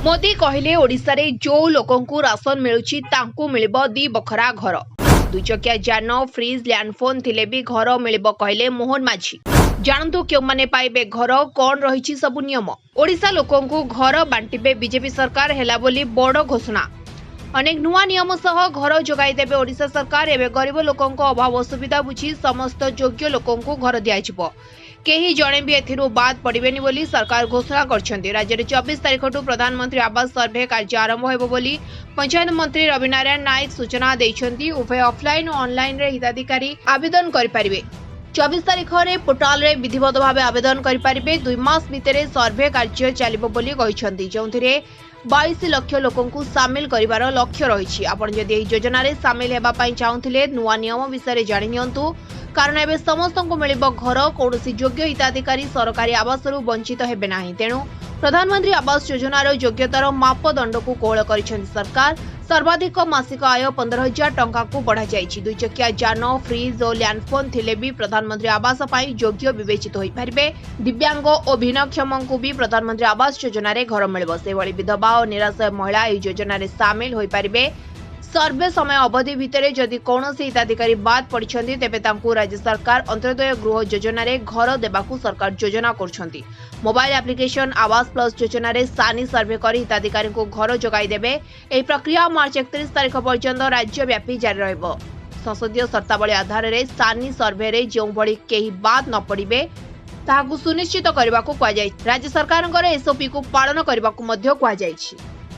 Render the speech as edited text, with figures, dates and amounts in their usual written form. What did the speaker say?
मोदी कहले ओडिशा रे जो लोकंकु राशन मिलुची तांकु मिलिबो 2 बखरा घर 2 चकिया जान फ्रिज लैंडफोन थिले भी घर मिलिबो कहले मोहन माझी। जानतु क्यों माने पाइबे घर कौन रही सबु नियम। ओडिशा लोकंकु घर बांटिबे बीजेपी सरकार हेला बोली बड़ घोषणा। अनेक नुआ नियम सह घर जोगाई देबे ओडिशा सरकार। एबे गरीब लोकंको अभाव असुविधा बुझी समस्त योग्य लोकंकु घर दियाजिबो। केही जणे भी एथिरु बाद पड़िबेनी बोली सरकार घोषणा करछन्ती। राज्य 24 तारिखटु प्रधानमंत्री आवास सर्वे कार्य आरंभ हेबो बोली पंचायत मंत्री रविनारायण नायक सूचना दैछन्ती। उभय ऑफलाइन और ऑनलाइन रे हिताधिकारी आवेदन करि परिबे। 24 तारिख रे पोर्टाल रे विधिवत भावे आवेदन करि परिबे। 2 मास भितरे सर्वे कार्य चलिबो बोली कहिसन्ती, जोंथिरे 22 लाख लोकंकु सामिल करिवार लक्ष्य रही। आपण जदि एही योजना रे सामिल हेबा पई चाहुथिले नुआ नियम विषय जानि नियंतु, कारण एबे समस्तंकु मिलिबो घर। कोनोसी योग्य हिताधिकारी सरकारी आवास रु वंचित हेबे नाही। तेणु प्रधानमंत्री आवास योजनार योग्यतार मापदंड को कोहल करिसेंती सरकार। सर्वाधिक मासिक आय 15,000 टंका को बढ़ा जाइछि। 2 चकिया जान फ्रिज और लैंडफोन थिले भी प्रधानमंत्री आवास पाई योग्य विवेचित होई परिबे। दिव्यांग और भिन्नक्षम को भी प्रधानमंत्री आवास योजना रे घर मिलिबो। से भली विधवा और निराश्रय महिला एही योजना रे शामिल होई परिबे। सर्वे समय अवधि भितर जदि कौनसी हिताधिकारी बाद पड़िछन्ती तेबे तांकु राज्य सरकार अंत्योदय गृह योजना रे घर देबाकू सरकार योजना करछन्ती। मोबाइल एप्लिकेशन आवास प्लस योजना रे सानी सर्वे करी हिताधिकारी को घर जोगाई देबे। एही प्रक्रिया मार्च 31 तारिख पर्यंत राज्यव्यापी जारी रहइबो। संसदीय शर्तावली आधार रे सानी सर्वे रे जो भली केही बाद न पड़िबे ताहाकू सुनिश्चित करबाकू कुआ जाय। राज्य सरकारनकर एसओपी को पालन करबाकू मध्य कुआ जायछि।